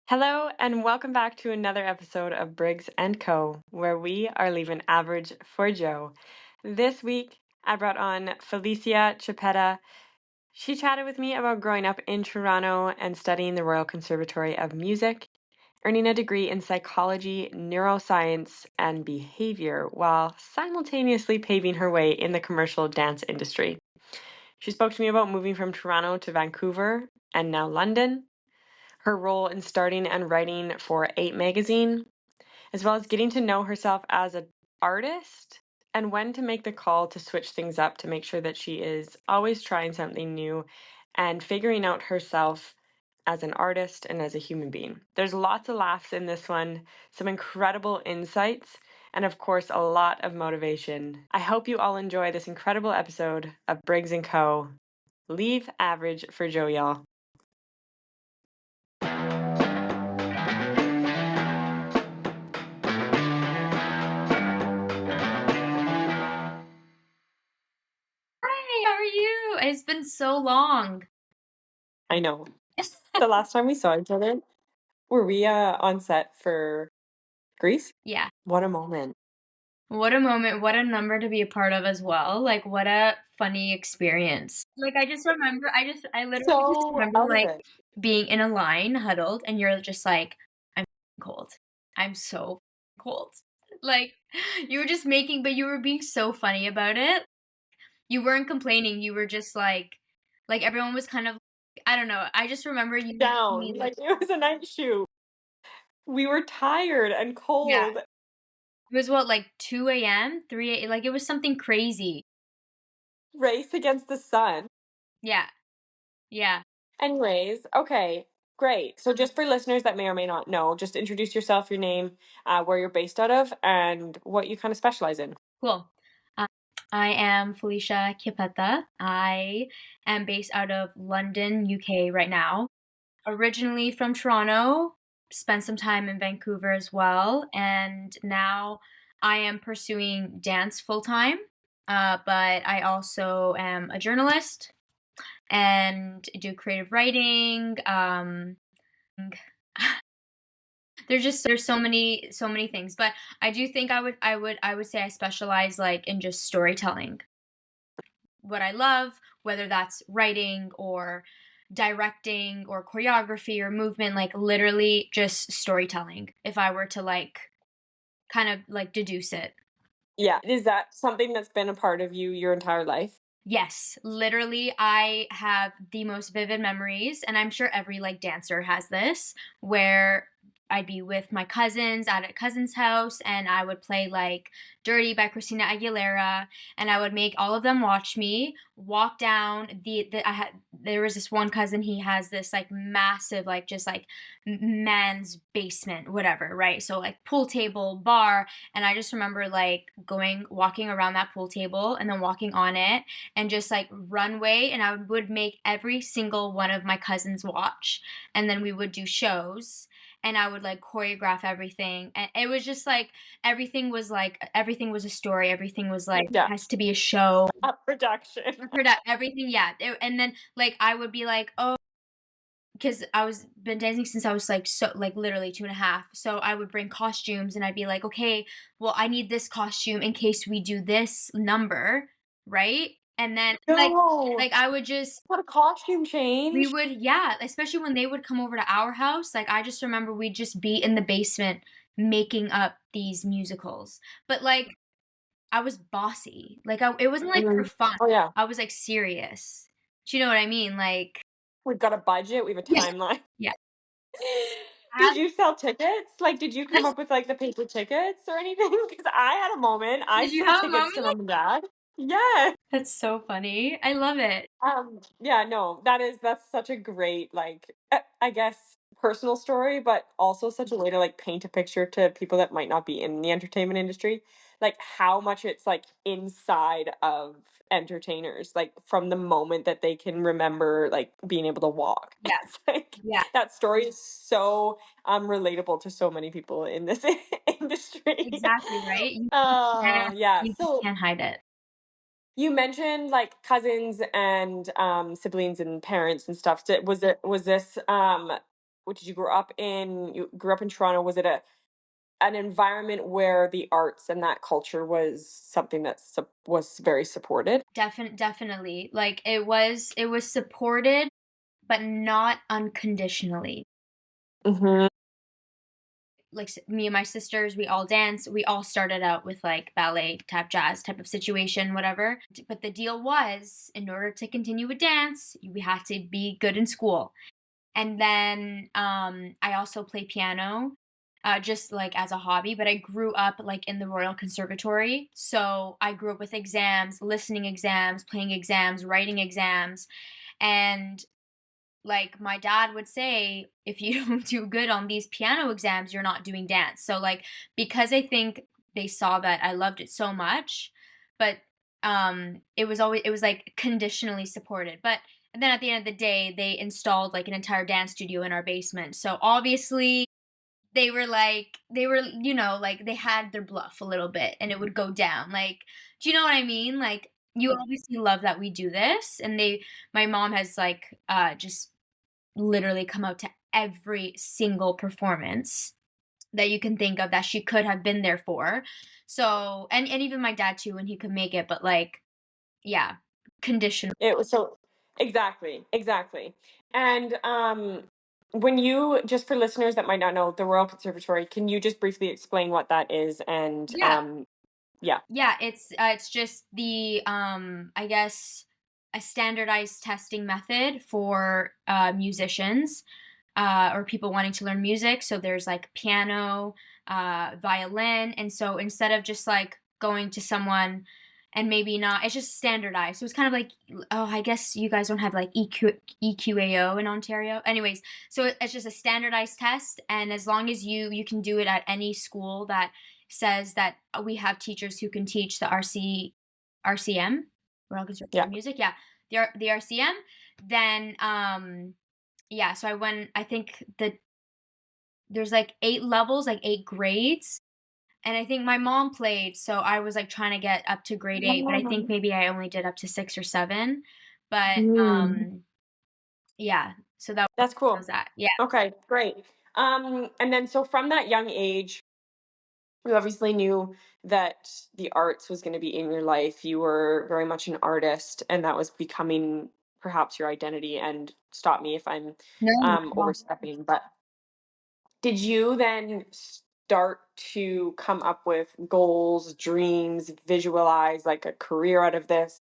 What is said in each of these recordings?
Hello, and welcome back to another episode of Briggs and Co., where we are leaving average for Joe. This week, I brought on Felicia Chiapetta. She chatted with me about growing up in Toronto and studying the Royal Conservatory of Music, earning a degree in psychology, neuroscience, and behaviour, while simultaneously paving her way in the commercial dance industry. She spoke to me about moving from Toronto to Vancouver and now London, her role in starting and writing for 8 magazine, as well as getting to know herself as an artist and when to make the call to switch things up to make sure that she is always trying something new and figuring out herself as an artist and as a human being. There's lots of laughs in this one, some incredible insights, and of course, a lot of motivation. I hope you all enjoy this incredible episode of Briggs & Co. Leave average for Joe, y'all. Hi, how are you? It's been so long. I know. The last time we saw each other, were we on set for Greece? Yeah. What a moment. What a moment. What a number to be a part of as well. Like, what a funny experience. Like, I literally just So remember, out of like, it. being in a line huddled, and you're just like, I'm cold. I'm so cold. Like, you were just but you were being so funny about it. You weren't complaining. You were just like everyone was kind of, I don't know. I just remember you making Down. me like, Like it was a night shoot. We were tired and yeah. cold. It was what, like 2 AM, 3 like, it was something crazy. Race against the sun. Yeah, yeah. Anyways, okay, great. So just for listeners that may or may not know, just introduce yourself, your name, where you're based out of, and what you kind of specialize in. Cool. Uh, I am Felicia Chiapetta. I am based out of London, UK right now. Originally from Toronto, spent some time in Vancouver as well, and now I am pursuing dance full time. But I also am a journalist and do creative writing. There's so many things, but I do think I would say I specialize, like, in just storytelling. What I love, whether that's writing or directing or choreography or movement, like, literally just storytelling, if I were to, like, kind of, like, deduce it. Yeah. Is that something that's been a part of you your entire life? Yes, literally, I have the most vivid memories, and I'm sure every, like, dancer has this, where I'd be with my cousins at a cousin's house, and I would play, like, Dirty by Christina Aguilera, and I would make all of them watch me walk down there was this one cousin, he has this, like, massive, like, just, like, man's basement, whatever, right? So, like, pool table, bar, and I just remember, like, walking around that pool table and then walking on it and just like runway, and I would make every single one of my cousins watch, and then we would do shows, and I would like choreograph everything, and it was just like everything was a story, everything was like Yeah. has to be a show, A production. everything, yeah. And then like I would be like, oh, because I was been dancing since I was like so like literally 2.5. So I would bring costumes and I'd be like, okay, well I need this costume in case we do this number, right? And then No. I would just What a costume we change. would, yeah, especially when they would come over to our house. Like I just remember we'd just be in the basement making up these musicals. But like I was bossy. It wasn't like for Mhm. fun. Oh yeah. I was like serious. Do you know what I mean? Like We've got a budget, we have a yeah, timeline. yeah. Did you sell tickets? Like, did you come Did up with, like, the paper tickets or anything? Because I had a moment. I you sold have a tickets moment? to mom and dad. Yeah. That's so funny. I love it. Yeah, no, that's such a great, like, I guess, personal story, but also such a way to, like, paint a picture to people that might not be in the entertainment industry, like, how much it's, like, inside of entertainers, like, from the moment that they can remember, like, being able to walk. Yeah, It's like, yeah, that story is so, relatable to so many people in this industry. exactly, right? Yeah, You just so can't hide it. you mentioned like cousins and siblings and parents and stuff. Was this what did you grow up in? You grew up in Toronto. Was it an environment where the arts and that culture was something that was very supported? Definitely. Like it was supported, but not unconditionally. Mhm. Like me and my sisters, we all dance. We all started out with like ballet, tap jazz type of situation, whatever. But the deal was, in order to continue with dance, we had to be good in school. And then I also play piano, just like as a hobby. But I grew up like in the Royal Conservatory, so I grew up with exams, listening exams, playing exams, writing exams, and like my dad would say, if you don't do good on these piano exams, you're not doing dance. So like because I think they saw that I loved it so much, but it was like conditionally supported. But and then at the end of the day, they installed like an entire dance studio in our basement. So obviously they were like they had their bluff a little bit and it would go down. Like, do you know what I mean? Like you obviously love that we do this, and they my mom has like just literally come out to every single performance that you can think of that she could have been there for. So, and even my dad too when he could make it, but like, yeah, conditional. It was so exactly, exactly. And when you, just for listeners that might not know, the Royal Conservatory, can you just briefly explain what that is? And Yeah. yeah, Yeah, it's just the I guess a standardized testing method for musicians or people wanting to learn music. So there's like piano, violin, and so instead of just like going to someone and maybe not, it's just standardized. So it's kind of like, oh, I guess you guys don't have like EQAO in Ontario. Anyways, so it's just a standardized test, and as long as you can do it at any school that says that we have teachers who can teach the RCM, Royal yeah. Conservatory Music, yeah, the RCM, then yeah, so I went, I think there's like 8 levels, like 8 grades, and I think my mom played, so I was like trying to get up to grade 8, but I think maybe I only did up to 6 or 7. But Mm, yeah, so that that's was cool. that. Yeah. Okay, great. And then so from that young age, you obviously knew that the arts was going to be in your life. You were very much an artist, and that was becoming perhaps your identity. And stop me if I'm No, not at all. overstepping, but did you then start to come up with goals, dreams, visualize like a career out of this?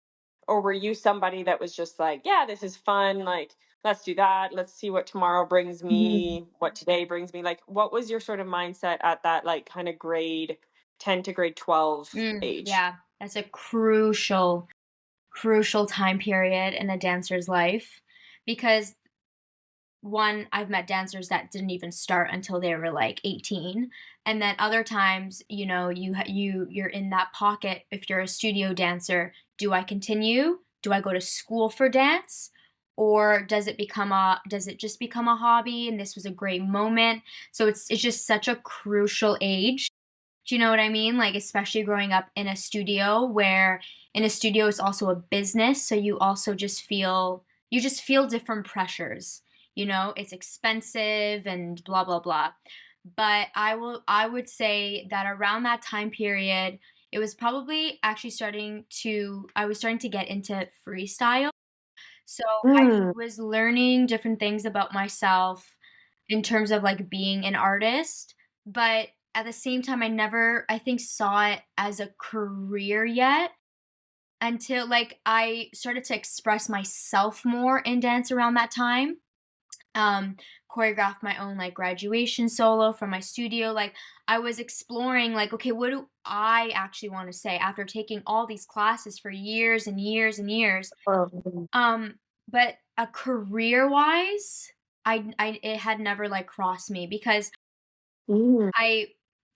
Or were you somebody that was just like, yeah, this is fun, like let's do that, let's see what tomorrow brings Mhm. me, what today brings me? Like what was your sort of mindset at that like kind of grade 10 to grade 12 age? Yeah, that's a crucial time period in a dancer's life because one, I've met dancers that didn't even start until they were like 18. And then other times, you're in that pocket if you're a studio dancer. Do I continue? Do I go to school for dance? Or does it just become a hobby and this was a great moment? So it's just such a crucial age. Do you know what I mean? Like especially growing up in a studio where in a studio it's also a business, so you just feel different pressures. It's expensive and blah blah blah. But I would say that around that time period, it was probably actually I was starting to get into freestyle. So I Mm, was learning different things about myself in terms of like being an artist, but at the same time, I never, I think, saw it as a career yet until like I started to express myself more in dance around that time. Um, Choreographed my own like graduation solo from my studio. Like I was exploring, like, okay, what do I actually want to say after taking all these classes for years and years and years? um, Um, but a career-wise, I it had never, like, crossed me because mm, I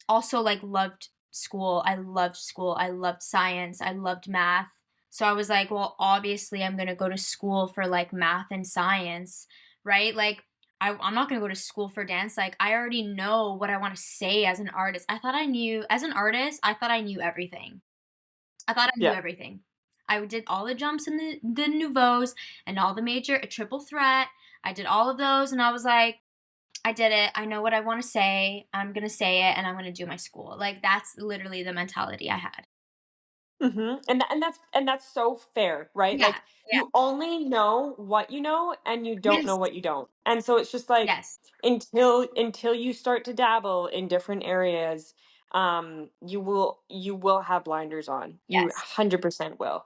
also, like, loved school. I loved school. I loved science. I loved math. So I was like, "Well, obviously, I'm gonna go to school for, like, math and science," right? Like, I'm not gonna go to school for dance. Like, I already know what I wanna say as an artist. I thought I knew as an artist, I thought I knew everything. I thought I knew yeah. everything. I did all the jumps in the nouveaux and all the major a triple threat. I did all of those, and I was like, I did it. I know what I want to say. I'm going to say it and I'm going to do my school. Like that's literally the mentality I had. And that's so fair, right? Yeah. Like Yeah. you only know what you know and you don't know Yes. what you don't. And so it's just like Yes. until you start to dabble in different areas, you will have blinders on. You Yes. 100% will.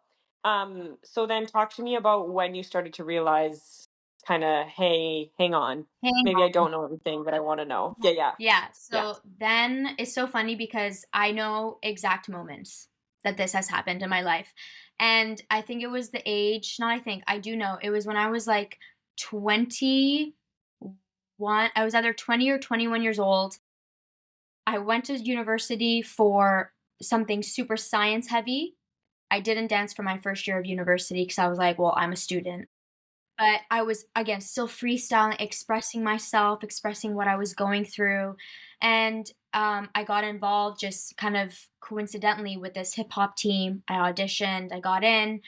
So then talk to me about when you started to realize kind of, hey, hang on. Hang Maybe I don't know everything that I want to know. Yeah, yeah. Yeah, Yeah. so then it's so funny because I know exact moments that this has happened in my life. And I think it was the age, not I think, I do know. It was when I was like 21. I was either 20 or 21 years old. I went to university for something super science heavy. I didn't dance for my first year of university because I was like, well, I'm a student. But I was, again, still freestyling, expressing myself, expressing what I was going through, and, I got involved just kind of coincidentally with this hip hop team. I auditioned, I got in,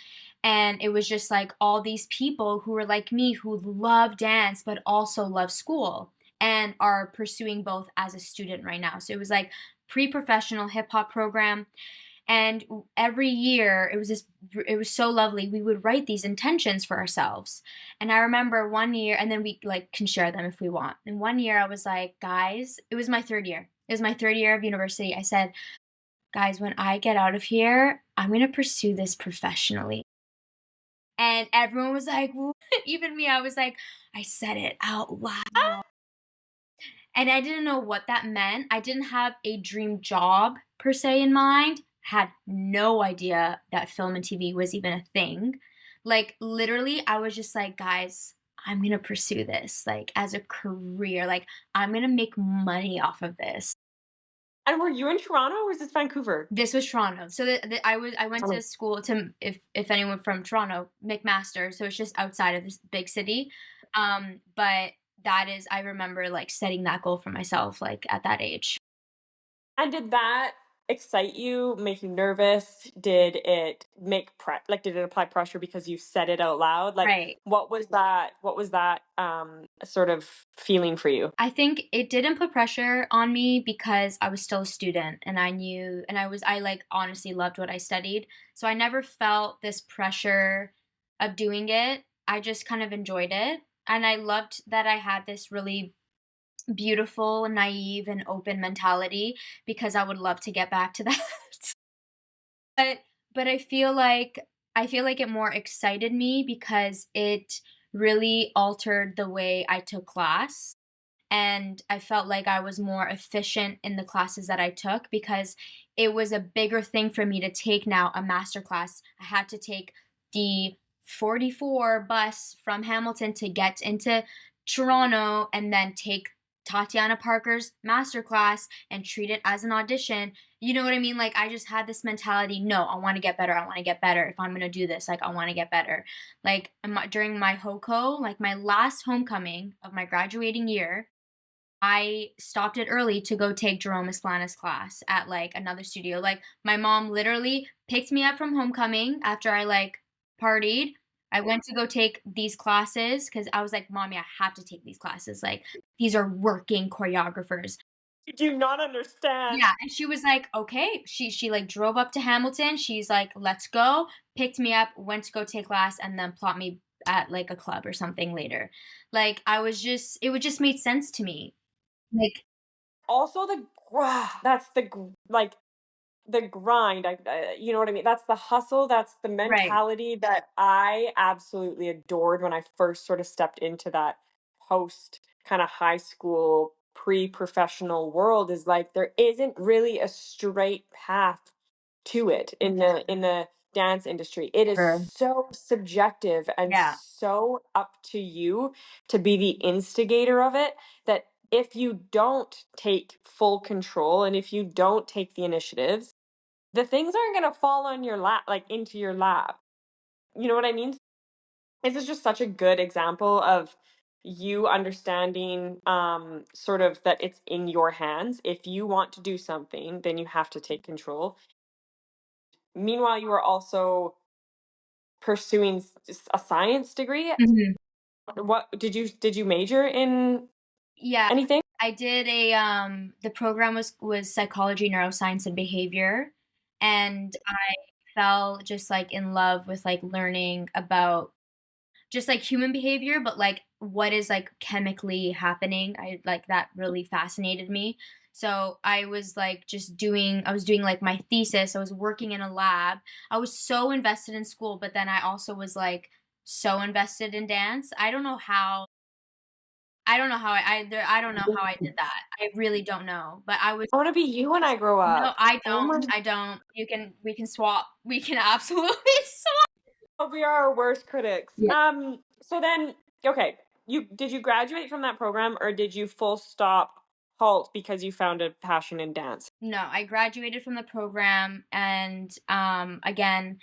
and it was just, like, all these people who were like me who love dance, but also love school, and are pursuing both as a student right now. So it was, like, pre-professional hip hop program, and every year it was so lovely. We would write these intentions for ourselves. And I remember one year, and then we like can share them if we want. And one year I was like, guys, it was my third year. It was my third year of university. I said, guys, when I get out of here, I'm going to pursue this professionally. And everyone was like, "Woo." Even me, I was like, I said it out loud. And I didn't know what that meant. I didn't have a dream job per se in mind. Had no idea that film and TV was even a thing. Like literally, I was just like, guys, I'm going to pursue this like as a career. Like I'm going to make money off of this. And were you in Toronto or was this Vancouver? This was Toronto. So I went to school to if anyone from Toronto, McMaster, so it's just outside of this big city. But that is I remember like setting that goal for myself like at that age. And did that excite you, make you nervous? Did it did it apply pressure because you said it out loud? Like Right. what was that sort of feeling for you? I think it didn't put pressure on me because I was still a student and I knew and I like honestly loved what I studied. So I never felt this pressure of doing it. I just kind of enjoyed it. And I loved that I had this really beautiful, naive, and open mentality because I would love to get back to that. but but I feel like it more excited me because it really altered the way I took class and I felt like I was more efficient in the classes that I took because it was a bigger thing for me to take now a master class. I had to take the 44 bus from Hamilton to get into Toronto and then take Tatiana Parker's master class and treat it as an audition. You know what I mean? Like I just had this mentality, no, I want to get better. I want to get better. If I'm going to do this, like I want to get better. Like during my HOCO, like my last homecoming of my graduating year, I stopped it early to go take Jerome Esplana's class at like another studio. Like my mom literally picked me up from homecoming after I like partied. I went to go take these classes because I was like, Mommy, I have to take these classes. Like these are working choreographers. You do not understand. Yeah. And she was like, okay. She like drove up to Hamilton. She's like, let's go. Picked me up, went to go take class, and then plopped me at like a club or something later. Like I was just it would just made sense to me. Like Also that's like the grind. You know what I mean? That's the hustle. That's the right. mentality that I absolutely adored when I first sort of stepped into that post kind of high school pre-professional world. Is like there isn't really a straight path to it in the dance industry. It is Sure. so subjective and Yeah. so up to you to be the instigator of it that if you don't take full control and if you don't take the initiatives, the things aren't going to fall on your lap, like into your lap. You know what I mean? This is just such a good example of you understanding sort of that it's in your hands. If you want to do something, then you have to take control. Meanwhile, you are also pursuing a science degree. Mhm. What did you major in? Yeah, Anything? I did the program was psychology, neuroscience, and behavior, and I fell just, like, in love with, like, learning about just, like, human behavior, but, like, what is, like, chemically happening. That really fascinated me. So, I was doing, like, my thesis, I was working in a lab. I was so invested in school, but then I also was, like, so invested in dance. I don't know how I did that. I really don't know, but I was I want to be you when I grow no, up. Oh my. I don't. We can swap. We can absolutely swap. God, we are our worst critics. Yeah. So then, okay, did you graduate from that program or did you full stop halt because you found a passion in dance? No, I graduated from the program and, again,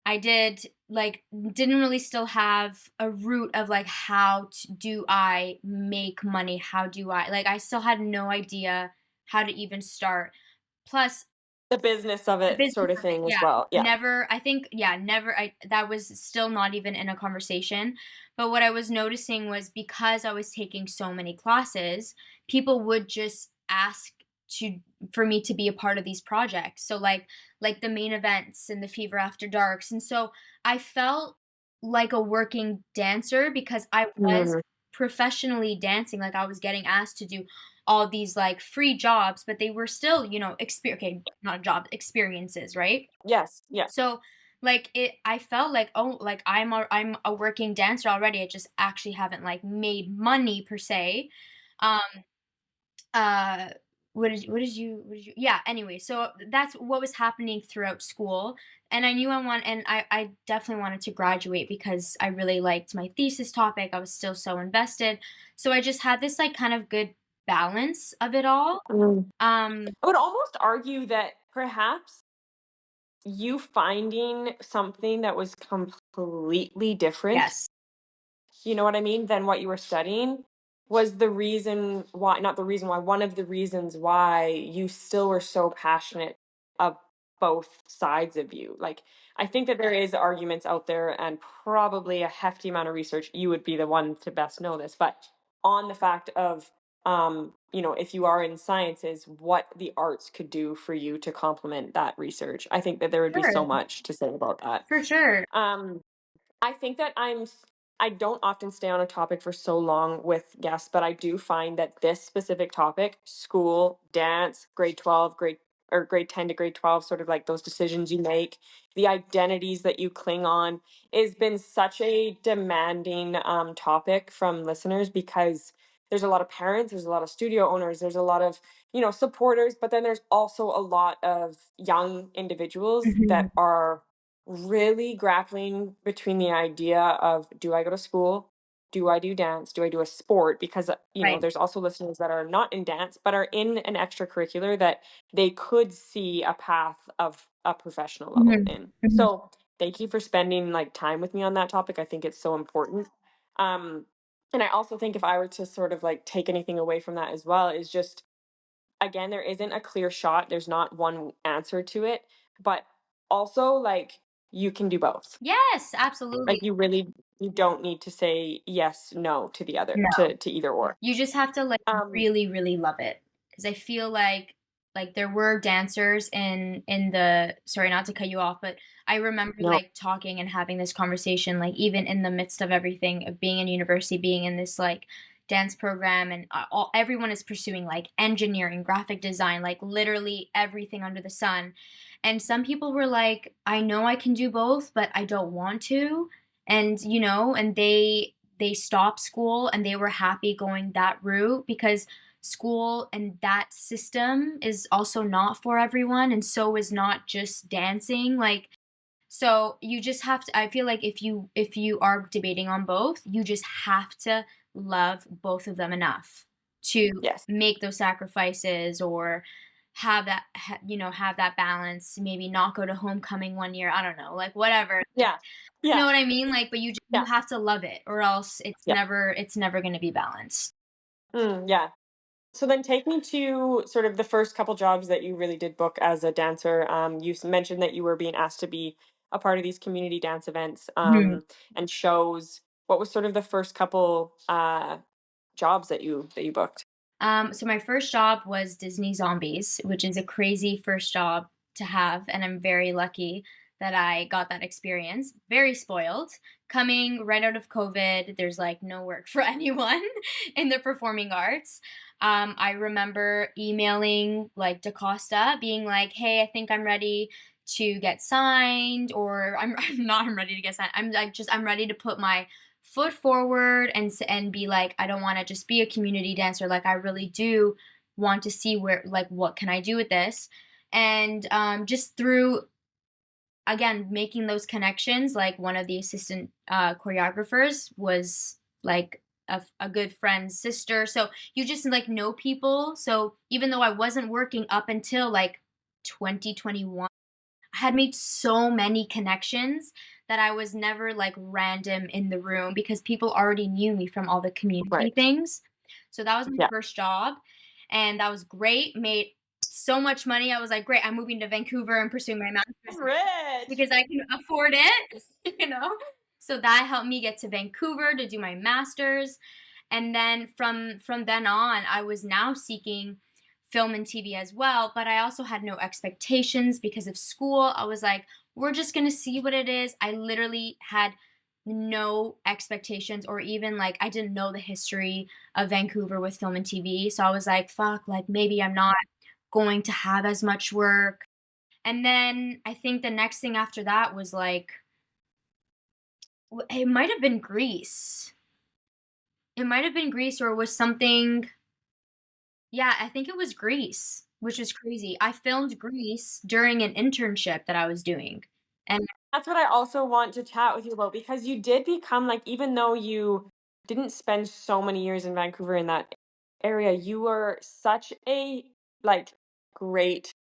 I didn't really still have a root of, like, how do I make money? How do I still had no idea how to even start. Plus The business of the it business sort of of it, thing as yeah. well. Yeah. Never I think yeah, never I that was still not even in a conversation, but what I was noticing was because I was taking so many classes, people would just ask to for me to be a part of these projects. So, like the main events and the Fever After Darks, and so I felt like a working dancer because I was Mm, professionally dancing, like, I was getting asked to do all these, like, free jobs, but they were still, okay, not jobs, experiences, right? yes. Yeah. So, I felt like, "Oh, like, I'm a working dancer already, I just actually haven't, like, made money per se." Um, uh, what did you yeah, anyway, so that's what was happening throughout school, and I definitely wanted to graduate because I really liked my thesis topic, I was still so invested, so I just had this, like, kind of good balance of it all. Mm. Um I would almost argue that perhaps you finding something that was completely different, Yes. you know what I mean, than what you were studying was the reason why, not the reason why, one of the reasons why you still were so passionate of both sides of you. Like, I think that there is arguments out there and probably a hefty amount of research. You would be the one to best know this, but on the fact of, if you are in sciences, what the arts could do for you to complement that research. I think that there would be Sure, so much to say about that. for sure. Um, I think that I don't often stay on a topic for so long with guests, but I do find that this specific topic, school, dance, grade 12, grade 10 to grade 12, sort of like those decisions you make, the identities that you cling on, has been such a demanding topic from listeners because there's a lot of parents, there's a lot of studio owners, there's a lot of, supporters, but then there's also a lot of young individuals Mhm. that are really grappling between the idea of, do I go to school? Do I do dance? Do I do a sport? Because, Right. there's also listeners that are not in dance, but are in an extracurricular that they could see a path of a professional level Mhm. in. Mhm. So thank you for spending like time with me on that topic. I think it's so important. Um, and I also think if I were to sort of like take anything away from that as well, is just again, there isn't a clear shot. There's not one answer to it, but also like you can do both. Yes, Like absolutely. you don't need to say yes, no to the other No. to either or. You just have to, like, Um really, really love it. Because I feel like, there were dancers in the sorry, not to cut you off, but I remember, no. like, talking and having this conversation, like, even in the midst of everything, of being in university, being in this, like, dance program, and, all everyone is pursuing, like, engineering, graphic design, like, literally everything under the sun, and some people were like, "I know I can do both, but I don't want to," and they stopped school and they were happy going that route because school and that system is also not for everyone, and so is not just dancing, like, so you just have to, I feel like if you are debating on both, you just have to love both of them enough to Yes. make those sacrifices, or have that balance, maybe not go to homecoming one year, I don't know, like, whatever. Yeah. You know Yeah. what I mean? Like, but you Yeah. have to love it, or else Yeah. it's never gonna be balanced. Yeah. So then take me to sort of the first couple jobs that you really did book as a dancer. You mentioned that you were being asked to be a part of these community dance events Mhm. and shows. What was sort of the first couple jobs that you booked? So my first job was Disney Zombies, which is a crazy first job to have, and I'm very lucky that I got that experience. Very spoiled. Coming right out of COVID, there's like no work for anyone in the performing arts. I remember emailing like DaCosta, being like, "Hey, I think I'm ready to get signed," or I'm not. I'm ready to get signed. I'm ready to put my foot forward and be like, I don't want to just be a community dancer. Like I really do want to see where, like, what can I do with this. And just through, again, making those connections, like one of the assistant choreographers was like a good friend's sister, so you just like know people. So even though I wasn't working up until like 2021, I had made so many connections that I was never like random in the room because people already knew me from all the community Right. things. So that was my Yeah. first job, and that was great. Made so much money. I was like, great, I'm moving to Vancouver and pursuing my master's Rich. because I can afford it, you know? So that helped me get to Vancouver to do my master's. And then from then on, I was now seeking film and TV as well, but I also had no expectations because of school. I was like, we're just going to see what it is. I literally had no expectations, or even like I didn't know the history of Vancouver with film and TV. So I was like, fuck, like maybe I'm not going to have as much work. And then I think the next thing after that was like, it might have been Greece. It might have been Greece, or it was something. Yeah, I think it was Greece, which is crazy. I filmed Greece during an internship that I was doing. And That's what I also want to chat with you about because you did become like, even though you didn't spend so many years in Vancouver in that area, you were such a like great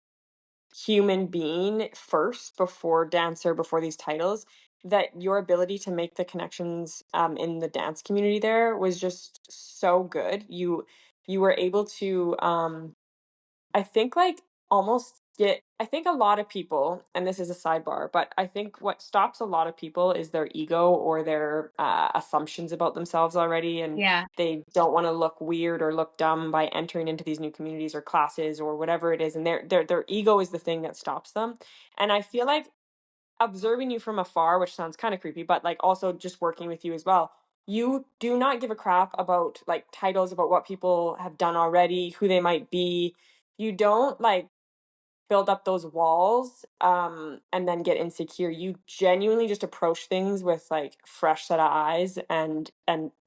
human being first before dancer, before these titles, that your ability to make the connections in the dance community there was just so good. You were able to I think like almost get I think a lot of people, and this is a sidebar, but I think what stops a lot of people is their ego or their assumptions about themselves already, and yeah. they don't want to look weird or look dumb by entering into these new communities or classes or whatever it is, and their ego is the thing that stops them. And I feel like observing you from afar, which sounds kind of creepy, but like also just working with you as well. You do not give a crap about like titles, about what people have done already, who they might be. You don't like build up those walls and then get insecure. You genuinely just approach things with like fresh set of eyes and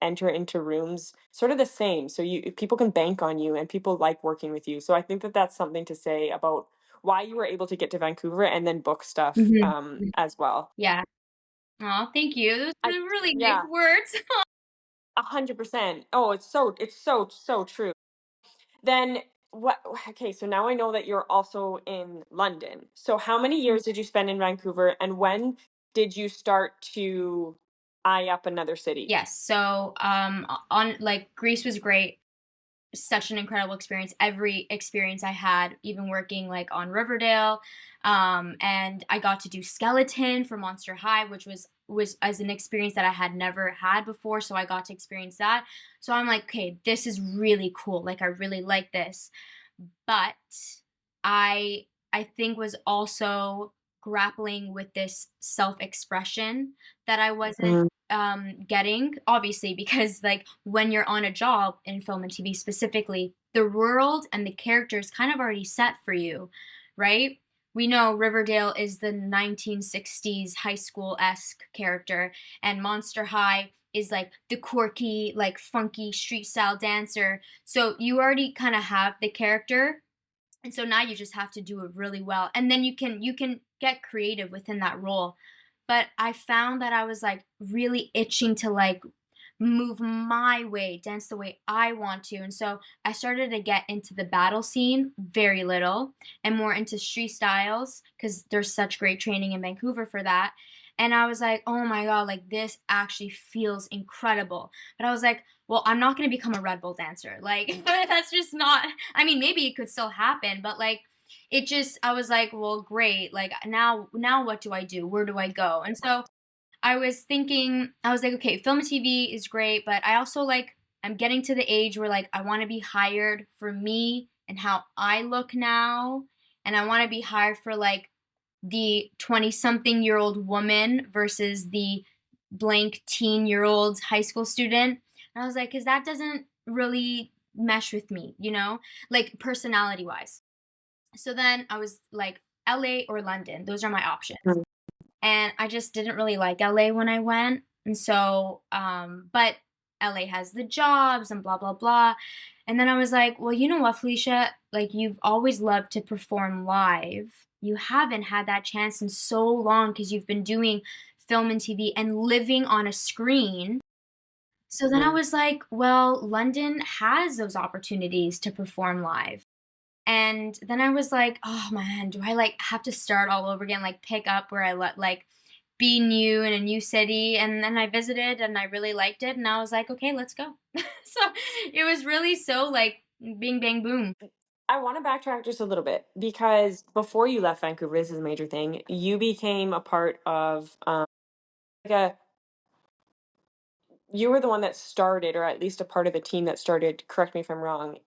enter into rooms sort of the same. So you people can bank on you and people like working with you. So I think that that's something to say about why you were able to get to Vancouver and then book stuff Mhm. as well. Yeah. Oh, thank you. Those I are really nice yeah, words. 100%. Oh, it's so true. Then what okay, so now I know that you're also in London. So how many years did you spend in Vancouver and when did you start to eye up another city? Yes. So, on like Greece was great. Such an incredible experience. Every experience I had, even working like on Riverdale, and I got to do skeleton for Monster High, which was as an experience that I had never had before. So I got to experience that. So I'm like, okay, this is really cool. Like I really like this, but I I think was also grappling with this self-expression that I wasn't Mm, getting, obviously, because like when you're on a job in film and TV specifically, the world and the characters kind of already set for you, right? We know Riverdale is the 1960s high school esque character, and Monster High is like the quirky, like funky street style dancer. So you already kind of have the character, and so now you just have to do it really well, and then you can get creative within that role. But I found that I was like really itching to like move my way, dance the way I want to. And so I started to get into the battle scene very little, and more into street styles because there's such great training in Vancouver for that. And I was like, oh my God, like this actually feels incredible. But I was like, well, I'm not going to become a Red Bull dancer. Like, that's just not, I mean, maybe it could still happen, but like, it just, I was like, well, great. Like, now what do I do? Where do I go? And so I was thinking, I was like, okay, film and TV is great, but I also like I'm getting to the age where like I want to be hired for me and how I look now, and I want to be hired for like the 20 something year old woman versus the blank teen-year old high school student. And I was like, cuz that doesn't really mesh with me, like personality wise. So then I was like LA or London. Those are my options. Mm. And I just didn't really like LA when I went. And so, but LA has the jobs and blah, blah, blah. And then I was like, well, you know what, Felicia? Like, you've always loved to perform live. You haven't had that chance in so long because you've been doing film and TV and living on a screen. So then I Mhm. was like, well, London has those opportunities to perform live. And then I was like, "Oh, man, do I, like, have to start all over again, like, pick up where I let like, be new in a new city?" And then I visited, and I really liked it, and I was like, "Okay, let's go." So, it was really so, like, bing, bang, boom. I want to backtrack just a little bit because before you left Vancouver, this is a major thing. You became a part of like a you were the one that started, or at least a part of the team that started, correct me if I'm wrong,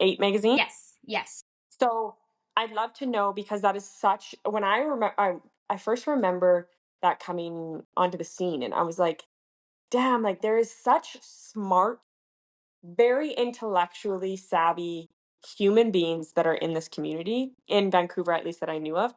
8 magazine. Yes, yes. So I'd love to know because that is such when I first remember that coming onto the scene and I was like, damn, like there is such smart, very intellectually savvy human beings that are in this community in Vancouver, at least that I knew of.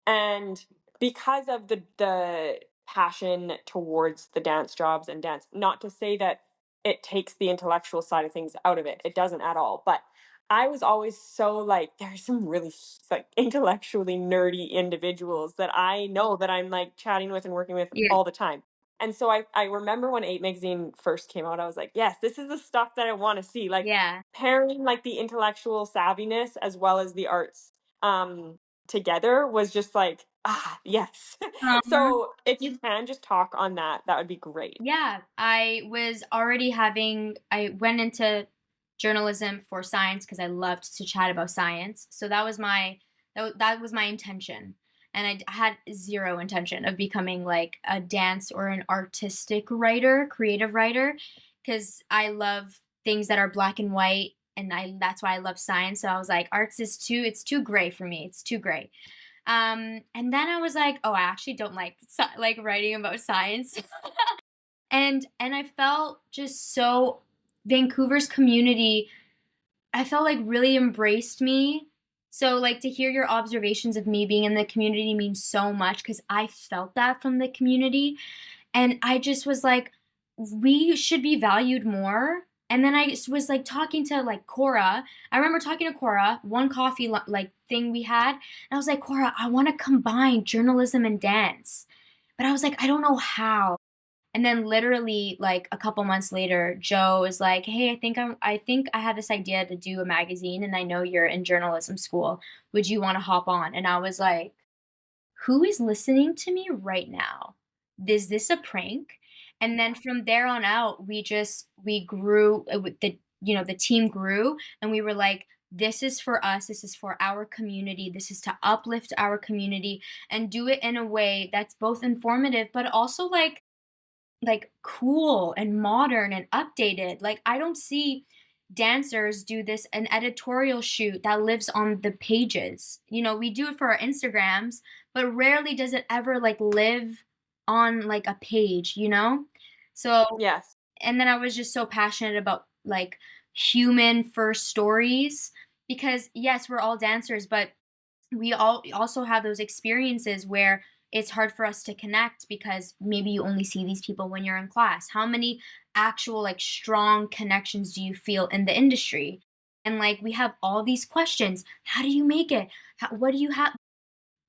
And because of the passion towards the dance jobs and dance, not to say that it takes the intellectual side of things out of it. It doesn't at all. But I was always so like there's some really like intellectually nerdy individuals that I know that I'm like chatting with and working with Yeah, all the time. And so I remember when 8 magazine first came out, I was like, yes, this is the stuff that I want to see. Like yeah. pairing like the intellectual savviness as well as the arts. Together was just like, ah, yes. Uh-huh. So if you can just talk on that, that would be great. Yeah, I went into journalism for science because I loved to chat about science. So that was my intention. And I had zero intention of becoming like a dance or an artistic writer, creative writer, because I love things that are black and white, and I that's why I love science. So I was like, arts is too it's too gray for me. It's too gray. And then I was like, oh, I actually don't like like writing about science. And I felt just so Vancouver's community, I felt like really embraced me. So like to hear your observations of me being in the community means so much because I felt that from the community. And I just was like, we should be valued more. And then was like talking to like Cora. I remember talking to Cora, one coffee like thing we had. And I was like, Cora, I want to combine journalism and dance. But I was like, I don't know how. And then literally like a couple months later, Joe is like, "Hey, I think I have this idea to do a magazine and I know you're in journalism school. Would you want to hop on?" And I was like, "Who is listening to me right now? Is this a prank?" And then from there on out, we grew with the team grew and we were like, this is for us, this is for our community, this is to uplift our community and do it in a way that's both informative but also like cool and modern and updated. Like I don't see dancers do this an editorial shoot that lives on the pages. We do it for our Instagrams, but rarely does it ever like live on like a page. So Yes. and then I was just so passionate about like human first stories because yes, we're all dancers, but we all also have those experiences where it's hard for us to connect because maybe you only see these people when you're in class. How many actual like strong connections do you feel in the industry? And like we have all these questions. How do you make it? What do you have?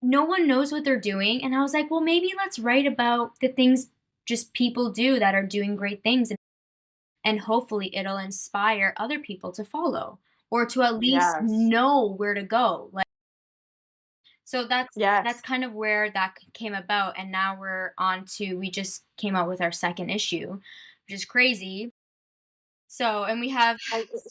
No one knows what they're doing. And I was like, well, maybe let's write about the things just people do that are doing great things, and hopefully it'll inspire other people to follow or to at least Yes. know where to go. So that's Yes. kind of where that came about, and now we're on to we just came out with our second issue, which is crazy. So, and we have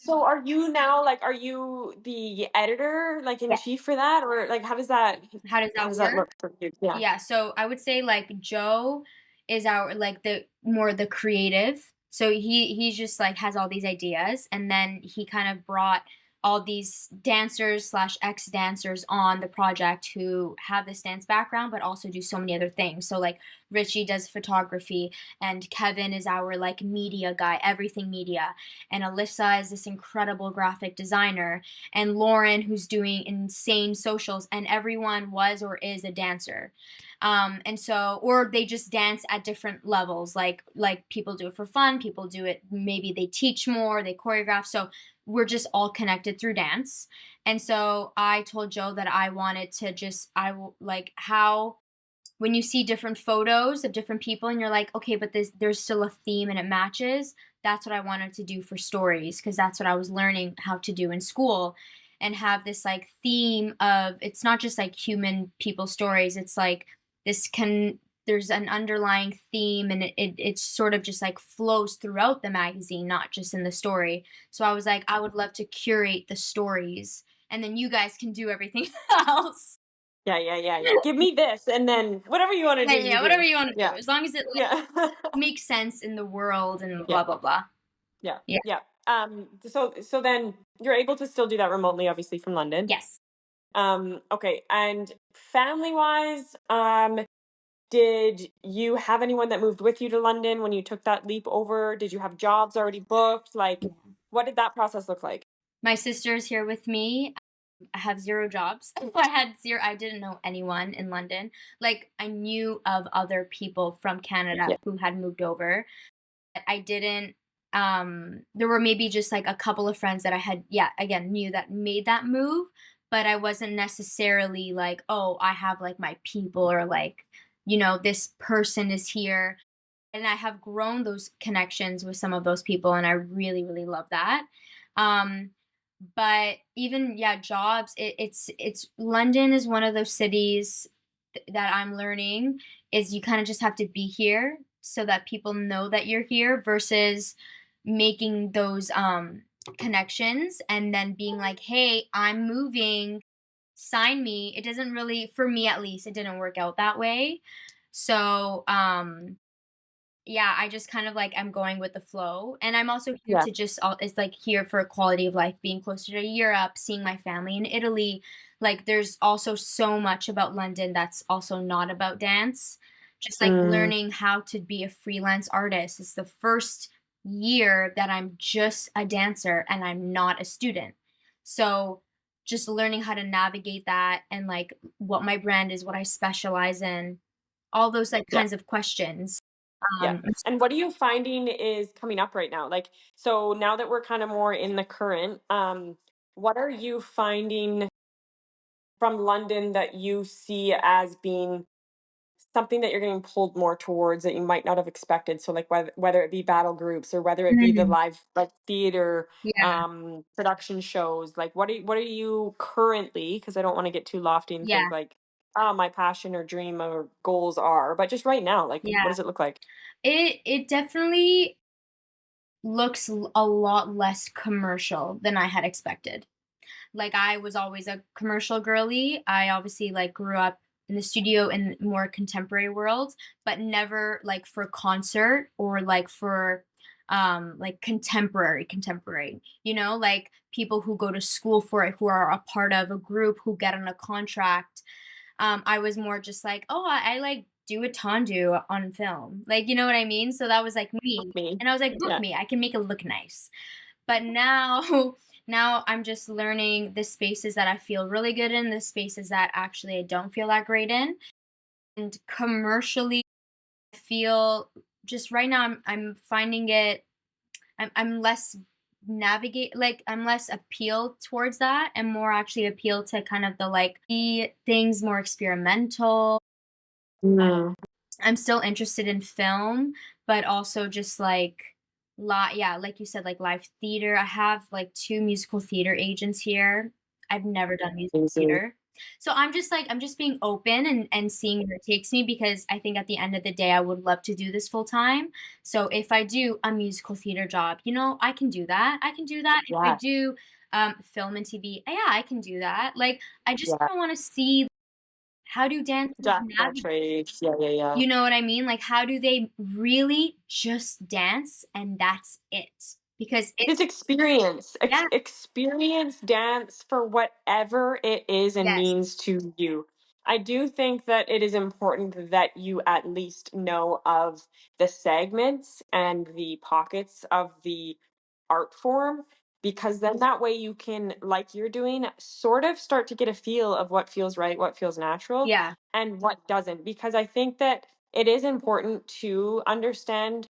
So are you now like are you the editor like in yeah. chief for that or like How does how that does that work? look for you? Yeah. Yeah, so I would say like Joe is our like the more the creative. So he's just like has all these ideas, and then he kind of brought all these dancers slash ex dancers on the project who have this dance background but also do so many other things. So like Richie does photography, and Kevin is our like media guy, everything media, and Alyssa is this incredible graphic designer, and Lauren who's doing insane socials, and everyone was or is a dancer. And so, or they just dance at different levels. Like people do it for fun, people do it, maybe they teach more, they choreograph. So we're just all connected through dance. And so I told Joe that I wanted to just, like how when you see different photos of different people and you're like, okay, but there's still a theme and it matches. That's what I wanted to do for stories, because that's what I was learning how to do in school, and have this like theme of, it's not just like human people stories. It's like this can there's an underlying theme, and it sort of just like flows throughout the magazine, not just in the story. So I was like, I would love to curate the stories, and then you guys can do everything else. Yeah, yeah, yeah, yeah. Give me this, and then whatever you want to Yeah, do, yeah, you yeah, whatever do. you wanna do, Yeah, as long as it, like, yeah, makes sense in the world and yeah, blah, blah, blah. yeah, Yeah. yeah. So then you're able to still do that remotely, obviously from London. Yes. Okay, and family wise, did you have anyone that moved with you to London when you took that leap over? Did you have jobs already booked? Like, Yeah. what did that process look like? My sister's here with me. I have 0 jobs. I didn't know anyone in London. Like, I knew of other people from Canada Yeah. who had moved over. I didn't there were maybe just, like, a couple of friends that I had, yeah, again, knew that made that move, but I wasn't necessarily like, "Oh, I have, like, my people," or, like, "This person is here." And I have grown those connections with some of those people, and I really, really love that. Um, but even, yeah, jobs, it's London is one of those cities that I'm learning is you kind of just have to be here so that people know that you're here, versus making those connections and then being like, "Hey, I'm moving, sign me." It doesn't really, for me at least, it didn't work out that way. So, yeah, I just kind of like I'm going with the flow. And I'm also here Yeah. to just it's like here for a quality of life, being closer to Europe, seeing my family in Italy. Like there's also so much about London that's also not about dance. Just like Mm, learning how to be a freelance artist. It's the first year that I'm just a dancer and I'm not a student. So just learning how to navigate that, and like what my brand is, what I specialize in, all those like yeah. kinds of questions. Yeah. Um, And what are you finding is coming up right now? Like, so now that we're kind of more in the current, what are you finding from London that you see as being something that you're getting pulled more towards that you might not have expected? So like whether it be battle groups or whether it be the mm, live like theater yeah, production shows, like what are you currently, because I don't want to get too lofty and think yeah, like my passion or dream or goals are, but just right now, like what yeah. does it look like? It definitely looks a lot less commercial than I had expected. Like I was always a commercial girly. I obviously like grew up in the studio in more contemporary world, but never like for concert or like for like contemporary, like people who go to school for it, who are a part of a group, who get on a contract. I was more just like, oh, I like do a tendu on film. Like, you know what I mean? So that was like me. Me. And I was like, book Yeah. me. I can make it look nice. But now now I'm just learning the spaces that I feel really good in, the spaces that actually I don't feel that great in. And commercially, I feel just right now I'm finding it, I'm less navigate like I'm less appeal towards that, and more actually appeal to kind of the like the things more experimental. Mm, I'm still interested in film, but also just like yeah, like you said, like live theater. I have like 2 musical theater agents here. I've never done musical amazing. theater. So I'm just being open and seeing where it takes me, because I think at the end of the day I would love to do this full time. So if I do a musical theater job, I can do that. I can do that. If I Yeah. do film and TV, yeah, I can do that. Like I just Yeah. kind of want to see how do dancers Jack of all navigate? trades. Yeah, yeah, yeah. You know what I mean? Like, how do they really just dance and that's it? Because it Just experience, yeah, experience dance for whatever it is and yes, means to you. I do think that it is important that you at least know of the segments and the pockets of the art form, because then that way you can, like you're doing, sort of start to get a feel of what feels right, what feels natural, yeah, and what doesn't. Because I think that it is important to understand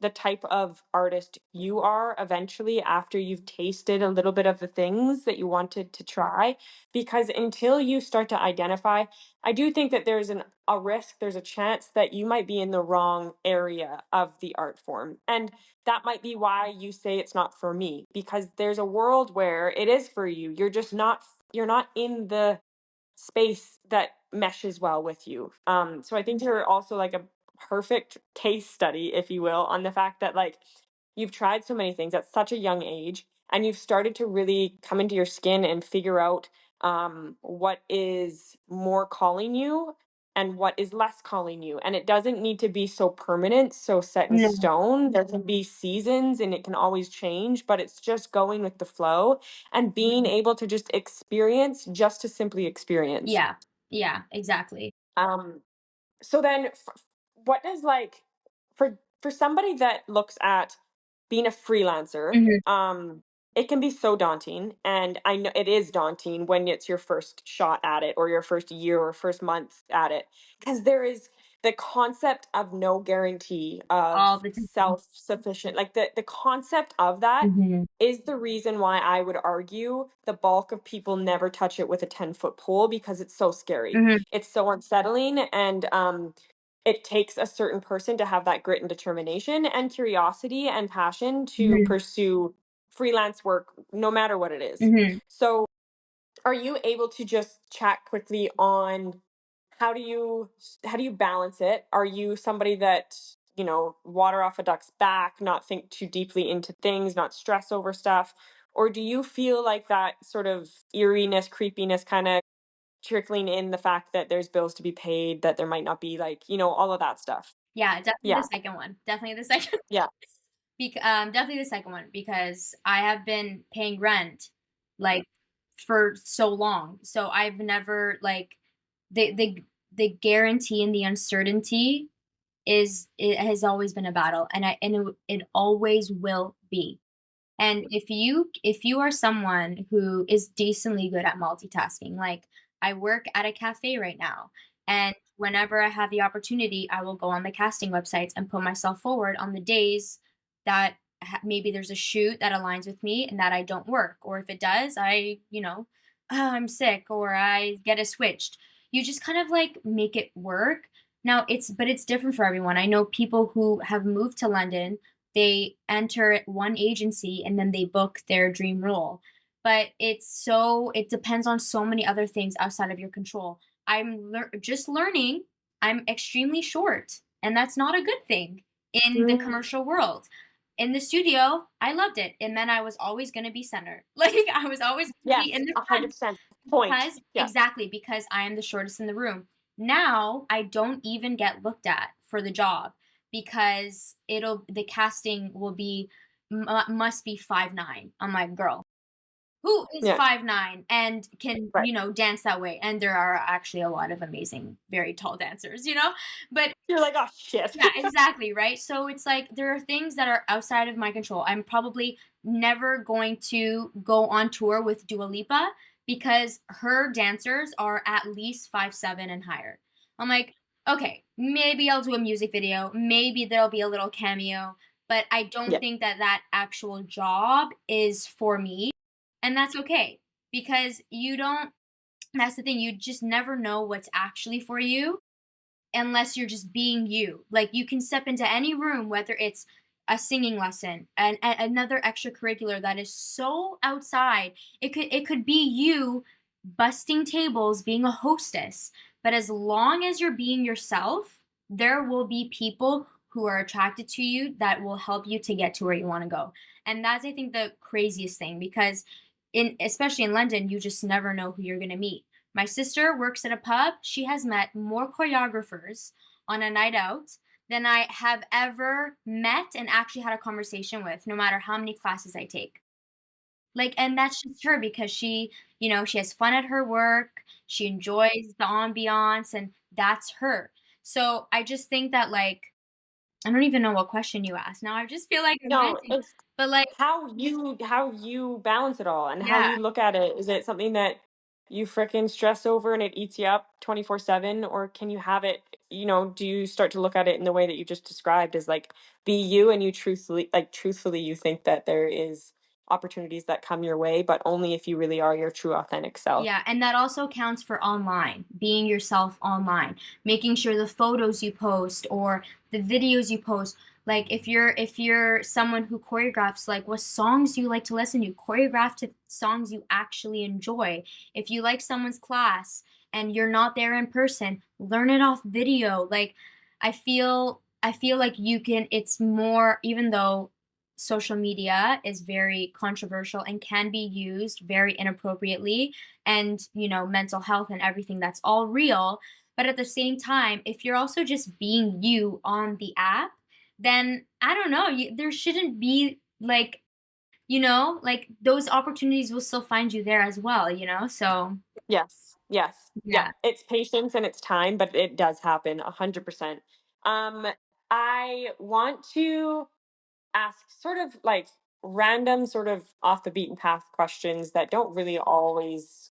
the type of artist you are eventually after you've tasted a little bit of the things that you wanted to try, because until you start to identify, I do think that a risk, there's a chance that you might be in the wrong area of the art form, and that might be why you say it's not for me, because there's a world where it is for you. You're not in the space that meshes well with you. So I think you're also like a perfect case study, if you will, on the fact that like you've tried so many things at such a young age, and you've started to really come into your skin and figure out what is more calling you and what is less calling you. And it doesn't need to be so permanent, so set in no, stone. There can be seasons and it can always change, but it's just going with the flow and being able to just experience, just to simply experience. yeah, yeah, exactly. Um, so then, what does like for somebody that looks at being a freelancer, Mhm, it can be so daunting, and I know it is daunting when it's your first shot at it, or your first year or first month at it, because there is the concept of no guarantee of all the time. self-sufficient. Like the concept of that Mhm, is the reason why I would argue the bulk of people never touch it with a 10-foot pole, because it's so scary. mhm, It's so unsettling, and it takes a certain person to have that grit and determination and curiosity and passion to mhm, pursue freelance work, no matter what it is. mhm. So, are you able to just chat quickly on how do you balance it? Are you somebody that, water off a duck's back, not think too deeply into things, not stress over stuff? Or do you feel like that sort of eeriness, creepiness kind of trickling in, the fact that there's bills to be paid, that there might not be, like, all of that stuff? Yeah, definitely Yeah. the second one. Definitely the second Yeah. definitely the second one because I have been paying rent, like, for so long. So I've never, like the guarantee and the uncertainty it has always been a battle, and it always will be. And if you are someone who is decently good at multitasking, like I work at a cafe right now, and whenever I have the opportunity, I will go on the casting websites and put myself forward on the days that maybe there's a shoot that aligns with me and that I don't work, or if it does, "Oh, I'm sick or I get it switched." You just kind of like make it work. Now it's different for everyone. I know people who have moved to London, they enter one agency and then they book their dream role. But it depends on so many other things outside of your control. Just learning I'm extremely short, and that's not a good thing in the Mm, commercial world. In the studio, I loved it. It meant I was always going to be center. Like I was always going to be yes, in the front 100%. Point. because Yeah. exactly, because I am the shortest in the room. Now, I don't even get looked at for the job because the casting will be must be 5'9". I'm like, "Girl, who is Yeah. 5'9" and can, Right. dance that way?" And there are actually a lot of amazing, very tall dancers, you know? But You're like, "Oh, shit." yeah, exactly, right? So it's like there are things that are outside of my control. I'm probably never going to go on tour with Dua Lipa because her dancers are at least 5'7" and higher. I'm like, okay, maybe I'll do a music video, maybe there'll be a little cameo, but I don't Yeah. think that that actual job is for me, and that's okay because you don't. That's the thing. You just never know what's actually for you unless you're just being you. Like you can step into any room, whether it's a singing lesson and another extracurricular that is so outside. It could be you busting tables, being a hostess. But as long as you're being yourself, there will be people who are attracted to you that will help you to get to where you want to go. And that's I think the craziest thing because in especially in London, you just never know who you're gonna meet. My sister works at a pub. She has met more choreographers on a night out than I have ever met and actually had a conversation with, no matter how many classes I take. Like, and that's just her because she has fun at her work, she enjoys the ambiance, and that's her. So I just think that, like, I don't even know what question you asked. Now I just feel like I'm No, venting. it's But, like, how you balance it all and how yeah. you look at it. Is it something that you frickin' stress over and it eats you up 24/7, or can you have it, do you start to look at it in the way that you just described as like be you, and you truthfully you think that there is opportunities that come your way, but only if you really are your true authentic self. Yeah, and that also counts for online, being yourself online, making sure the photos you post or the videos you post, like if you're someone who choreographs, like what songs you like to listen to, choreograph to songs you actually enjoy. If you like someone's class and you're not there in person, learn it off video. Like I feel like you can it's more even though social media is very controversial and can be used very inappropriately and mental health and everything, that's all real, but at the same time if you're also just being you on the app, then I don't know, there shouldn't be like those opportunities will still find you there as well, so Yes. Yes. Yep. yeah. It's patience and it's time, but it does happen 100%. Um, I want to ask sort of like random, sort of off the beaten path questions that don't really always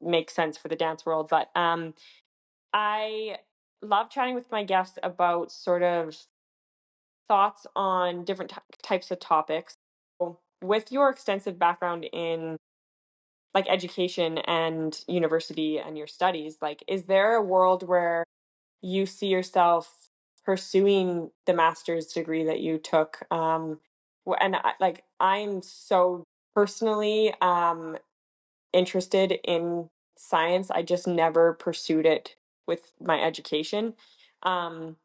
make sense for the dance world, but I love chatting with my guests about sort of thoughts on different types of topics. So, with your extensive background in like education and university and your studies, like, is there a world where you see yourself pursuing the master's degree that you took? And I'm so personally interested in science. I just never pursued it with my education. Um,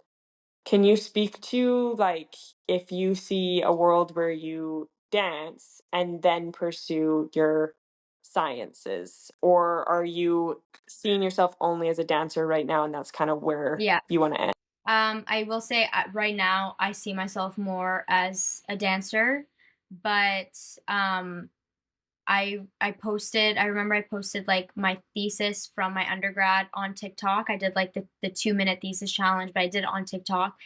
can you speak to like if you see a world where you dance and then pursue your sciences, or are you seeing yourself only as a dancer right now and that's kind of where Yeah. you want to end? I will say right now I see myself more as a dancer, but I remember I posted like my thesis from my undergrad on TikTok. I did like the 2 minute thesis challenge, but I did it on TikTok,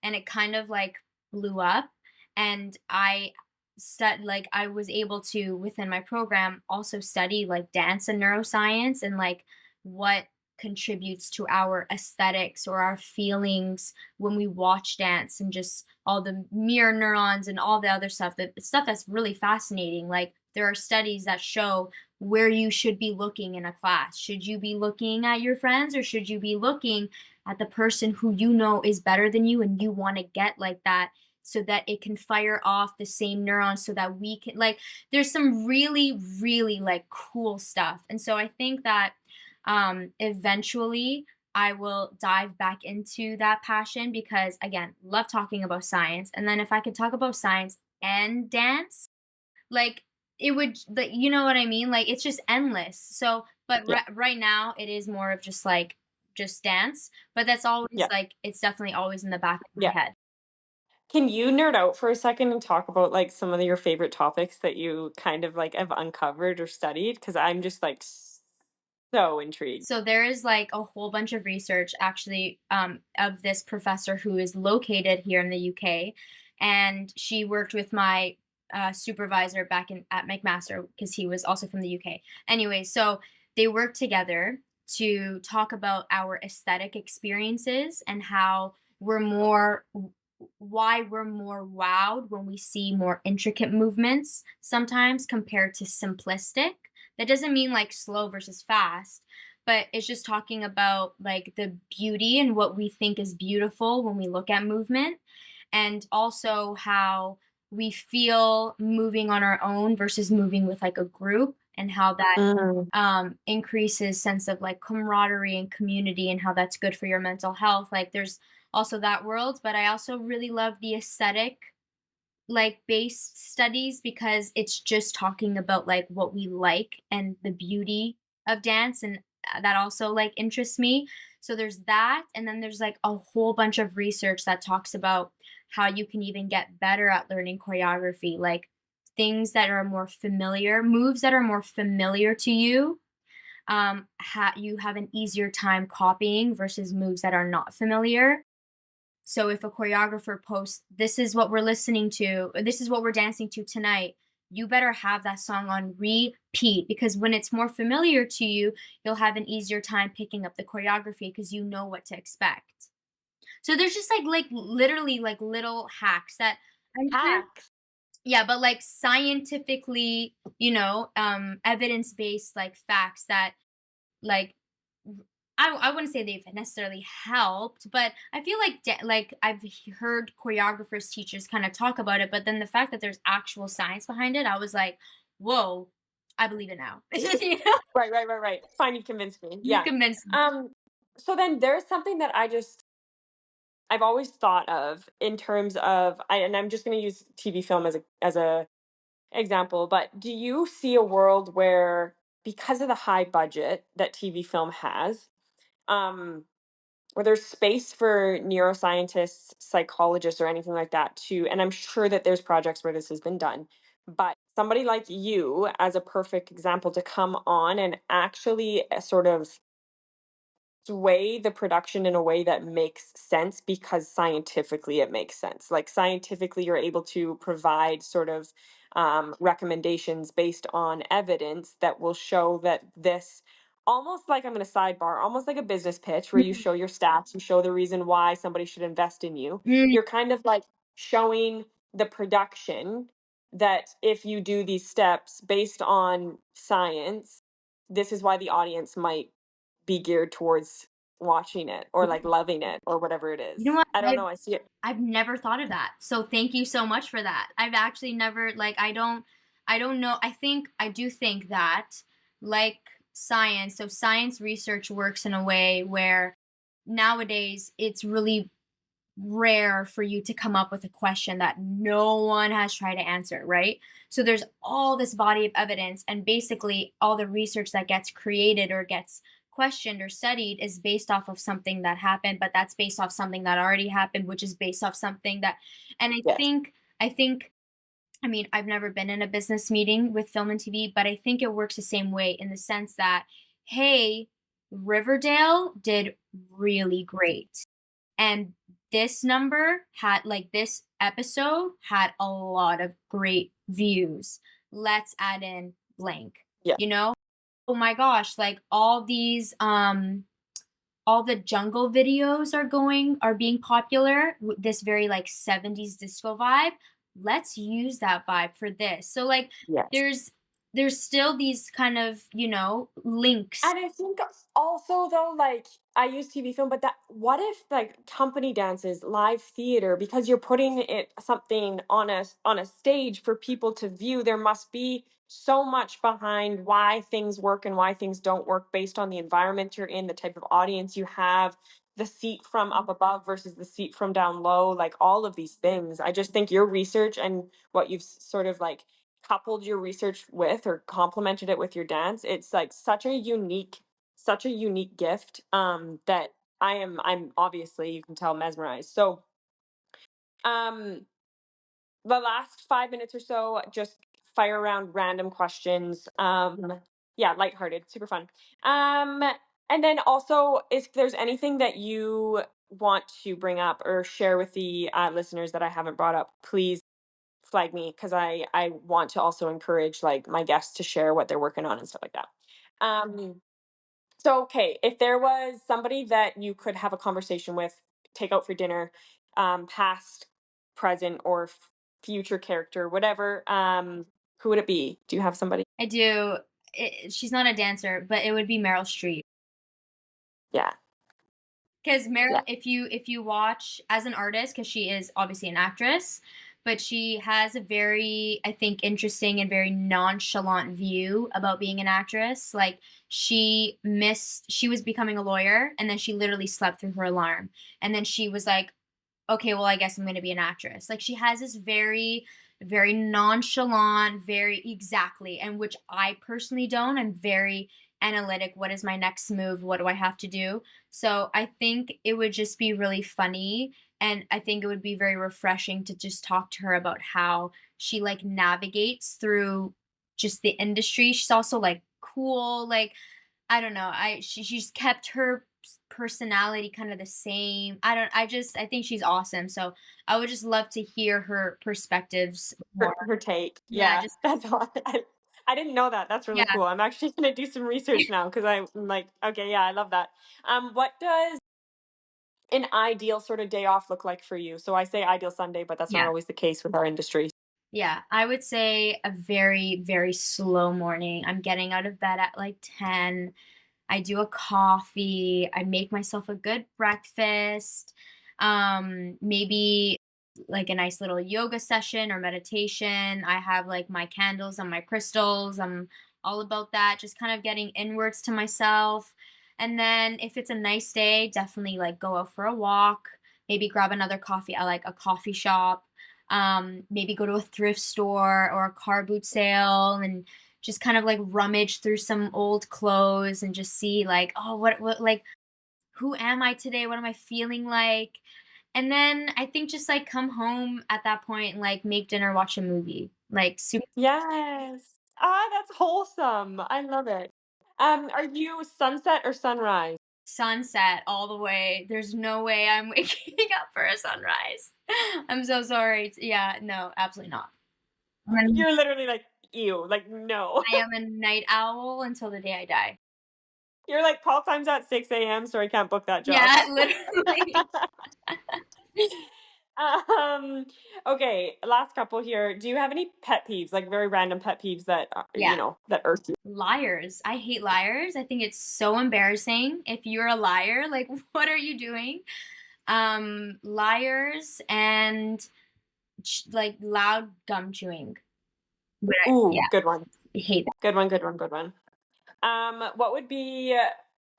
and it kind of like blew up. And I said like I was able to within my program also study like dance and neuroscience and like what contributes to our aesthetics or our feelings when we watch dance and just all the mirror neurons and all the other stuff, that stuff that's really fascinating. Like there are studies that show where you should be looking in a class. Should you be looking at your friends or should you be looking at the person who you know is better than you and you want to get like that so that it can fire off the same neurons so that we can like there's some really really like cool stuff. And so I think that eventually I will dive back into that passion because again, love talking about science, and then if I could talk about science and dance, like, it would like, you know what I mean? Like, it's just endless. So, but Yeah. right now, it is more of just like just dance, but that's always Yeah. like it's definitely always in the back of my Yeah. head. Can you nerd out for a second and talk about like some of your favorite topics that you kind of like have uncovered or studied? Because I'm just like so intrigued. So there is like a whole bunch of research actually of this professor who is located here in the UK, and she worked with my supervisor back in at McMaster because he was also from the UK. Anyway, so they worked together to talk about our aesthetic experiences and how we're more why we're more wowed when we see more intricate movements sometimes compared to simplistic. That doesn't mean like slow versus fast, but it's just talking about like the beauty and what we think is beautiful when we look at movement, and also how we feel moving on our own versus moving with like a group, and how that Mm. increases sense of like camaraderie and community and how that's good for your mental health. Like there's also that world, but I also really love the aesthetic like based studies because it's just talking about like what we like and the beauty of dance, and that also like interests me. So there's that, and then there's like a whole bunch of research that talks about how you can even get better at learning choreography, like things that are more familiar, moves that are more familiar to you. You have an easier time copying versus moves that are not familiar. So if a choreographer posts, "This is what we're listening to, or this is what we're dancing to tonight," you better have that song on repeat, because when it's more familiar to you, you'll have an easier time picking up the choreography because you know what to expect. So there's just like literally like little hacks that I'm sure. Hacks. Yeah, but like scientifically, evidence-based like facts that like I wouldn't say they've necessarily helped, but I feel like like I've heard choreographers, teachers kind of talk about it, but then the fact that there's actual science behind it, I was like, whoa, I believe it now. You know? Right, right, right, right. Fine, you convinced me. You Yeah. convinced me. Um, so then there's something that I've always thought of in terms of and I'm just going to use TV film as a example, but do you see a world where, because of the high budget that TV film has, um where there's space for neuroscientists, psychologists, or anything like that to, and I'm sure that there's projects where this has been done, but somebody like you as a perfect example to come on and actually sort of sway the production in a way that makes sense because scientifically it makes sense. Like scientifically, you're able to provide sort of recommendations based on evidence that will show that this, almost like, I'm going to sidebar, almost like a business pitch where you Mhm. show your stats, you show the reason why somebody should invest in you. Mm, You're kind of like showing the production that if you do these steps based on science, this is why the audience might be geared towards watching it or like loving it or whatever it You know is. what? I don't know. I see it. I've never thought of that. So thank you so much for that. I've actually never like I don't know. I do think that like science, so science research works in a way where nowadays it's really rare for you to come up with a question that no one has tried to answer, right? So there's all this body of evidence, and basically all the research that gets created or gets questioned or studied is based off of something that happened, but that's based off something that already happened, which is based off something that, and Yes. I think, I mean, I've never been in a business meeting with film and TV, but I think it works the same way in the sense that, hey, Riverdale did really great, and this number had like this episode had a lot of great views. Let's add in blank, Yeah. you know? Oh my gosh, like all the jungle videos are being popular, this very like 70s disco vibe. Let's use that vibe for this. So like Yes. there's still these kind of, links. And I think also though, like, I use TV film, but that, what if like company dances, live theater, because you're putting it something on a stage for people to view, there must be so much behind why things work and why things don't work based on the environment you're in, the type of audience you have, the seat from up above versus the seat from down low, like all of these things. I just think your research and what you've sort of like coupled your research with or complemented it with your dance, it's like such a unique gift that I'm obviously, you can tell, mesmerized. So um the last 5 minutes or so, just fire around random questions. Yeah, lighthearted, super fun. um and then also, if there's anything that you want to bring up or share with the listeners that I haven't brought up, please flag me, because I want to also encourage like my guests to share what they're working on and stuff like that. So okay, if there was somebody that you could have a conversation with, take out for dinner, past, present, or future character, whatever, who would it be? Do you have somebody? I do. She's not a dancer, but it would be Meryl Streep. Yeah. Because Yeah. Meryl, if you watch as an artist, because she is obviously an actress, but she has a very, I think, interesting and very nonchalant view about being an actress. Like she was becoming a lawyer, and then she literally slept through her alarm, and then she was like, okay, well, I guess I'm going to be an actress. Like she has this very, very nonchalant, very exactly, and which I personally don't. I'm very analytic. What is my next move? What do I have to do? So I think it would just be really funny, and I think it would be very refreshing to just talk to her about how she like navigates through just the industry. She's also like cool, like I don't know. She's kept her personality kind of the same. I think she's awesome. So I would just love to hear her perspectives more. Her take. Yeah, Yeah, just that's all. I didn't know that. That's really yeah. cool. I'm actually gonna do some research now because I'm like, okay, yeah, I love that. What does an ideal sort of day off look like for you? So I say ideal Sunday, but that's not Yeah. always the case with our industry. Yeah, I would say a very, very slow morning. I'm getting out of bed at like 10. I do a coffee. I make myself a good breakfast. Maybe like a nice little yoga session or meditation. I have like my candles and my crystals. I'm all about that, just kind of getting inwards to myself. And then if it's a nice day, definitely like go out for a walk, maybe grab another coffee at like a coffee shop, maybe go to a thrift store or a car boot sale and just kind of like rummage through some old clothes and just see like, oh, what like who am I today? What am I feeling like? And then I think just like come home at that point and like make dinner, watch a movie. Like super Yes. Ah, that's wholesome. I love it. Are you sunset or sunrise? sunset all the way. There's no way I'm waking up for a sunrise. I'm so sorry. Yeah, no, absolutely not. I'm- You're literally like, ew, like no. I am a night owl until the day I die. You're like call times at 6 a.m. so I can't book that job. Yeah, literally. um, okay, last couple here. Do you have any pet peeves, like very random pet peeves that Yeah. that irk you? Liars. I hate liars. I think it's so embarrassing. If you're a liar, like what are you doing? Liars and like loud gum chewing. Ooh, Yeah, good one. I hate that. Good one, good one, good one. What would be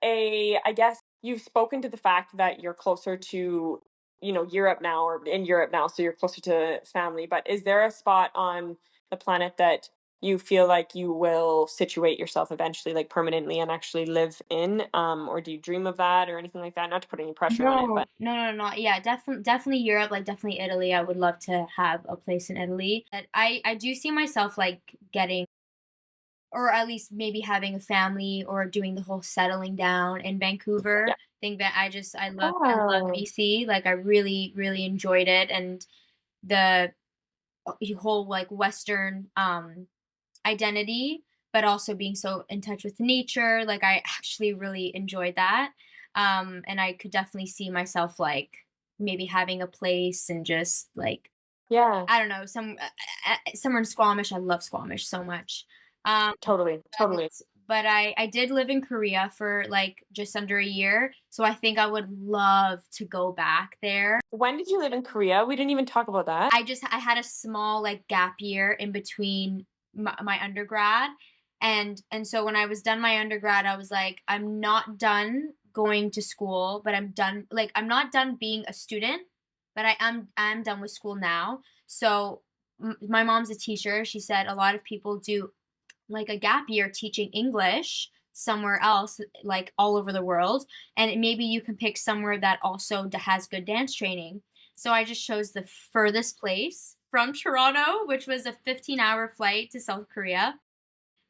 I guess you've spoken to the fact that you're closer to, Europe now or in Europe now, so you're closer to family, but is there a spot on the planet that you feel like you will situate yourself eventually, like permanently and actually live in? Or do you dream of that or anything like that? Not to put any pressure on it, but No. Yeah, definitely Europe, like definitely Italy. I would love to have a place in Italy. But I do see myself like getting or at least maybe having a family or doing the whole settling down in Vancouver. yeah. Think that I love Oh, BC. Like I really really enjoyed it and the whole like western identity but also being so in touch with nature. Like I actually really enjoyed that. And I could definitely see myself like maybe having a place and just like yeah, I don't know, somewhere in Squamish. I love Squamish so much. Um, totally, but totally. I did live in Korea for like just under a year, so I think I would love to go back there. When did you live in Korea? We didn't even talk about that. I had a small like gap year in between my undergrad, and so when I was done my undergrad, I was like, I'm not done going to school, but I'm not done being a student, but I'm done with school now. So my mom's a teacher. She said a lot of people do like a gap year teaching English somewhere else, like all over the world. And maybe you can pick somewhere that also has good dance training. So I just chose the furthest place from Toronto, which was a 15-hour flight to South Korea.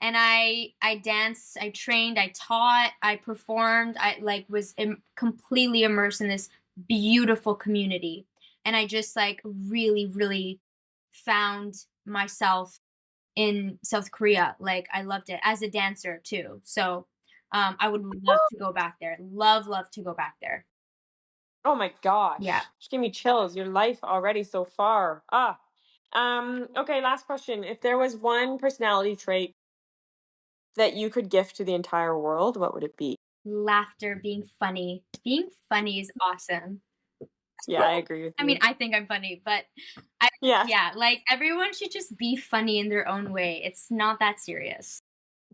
And I danced, I trained, I taught, I performed, I like was completely immersed in this beautiful community. And I just like really, really found myself in South Korea. Like I loved it as a dancer too. So I would love to go back there. Love to go back there. Oh my Yeah. gosh. Just give me chills. Your life already so far. Ah. Okay, last question. If there was one personality trait that you could gift to the entire world, what would it be? Laughter, being funny. Being funny is awesome. Yeah, I agree with I mean, you. I think I'm funny, but I Yeah. yeah, like everyone should just be funny in their own way. It's not that serious.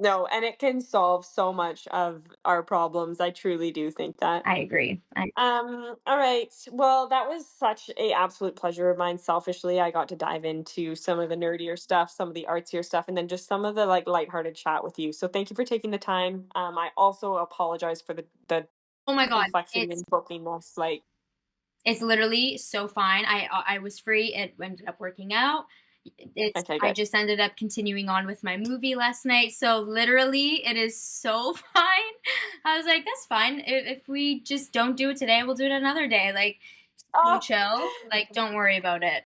No, and it can solve so much of our problems. I truly do think that. I agree. All right. Well, that was such a absolute pleasure of mine. Selfishly, I got to dive into some of the nerdier stuff, some of the artsier stuff, and then just some of the like lighthearted chat with you. So thank you for taking the time. I also apologize for the Oh my god, complexity and bookiness. Like, it's literally so fine. I was free. It ended up working out. It's okay, I good. just ended up continuing on with my movie last night. So literally, it is so fine. I was like, that's fine. If we just don't do it today, we'll do it another day. Like, so Oh, chill. Like, don't worry about it.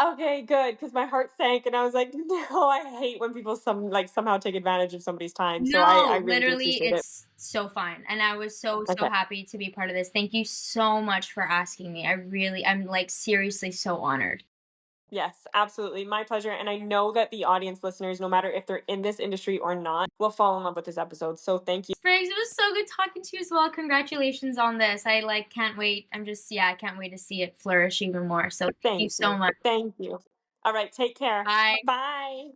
okay, good. Because my heart sank, and I was like, no, I hate when people somehow take advantage of somebody's time. So I No, really do literally, appreciate it. it's so fine. And I was so Okay. happy to be part of this. Thank you so much for asking me. I'm like seriously so honored. Yes, absolutely. My pleasure. And I know that the audience listeners, no matter if they're in this industry or not, will fall in love with this episode. So thank you. Spriggs, it was so good talking to you as well. Congratulations on this. I like can't wait. I can't wait to see it flourish even more. So thank you Thank so you. much. Thank you. All right. Take care. Bye. Bye.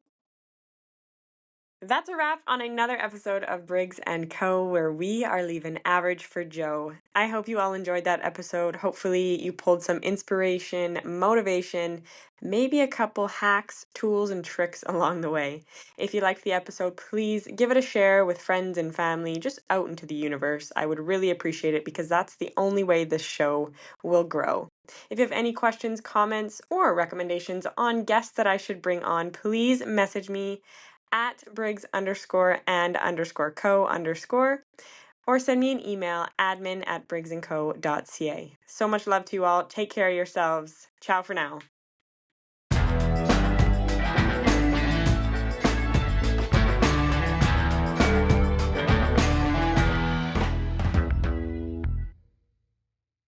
That's a wrap on another episode of Briggs and Co., where we are leaving average for Joe. I hope you all enjoyed that episode. Hopefully, you pulled some inspiration, motivation, maybe a couple hacks, tools, and tricks along the way. If you liked the episode, please give it a share with friends and family, just out into the universe. I would really appreciate it because that's the only way this show will grow. If you have any questions, comments, or recommendations on guests that I should bring on, please message me at Briggs underscore and underscore co underscore, or send me an email, admin at briggsandco.ca. So much love to you all. Take care of yourselves. Ciao for now.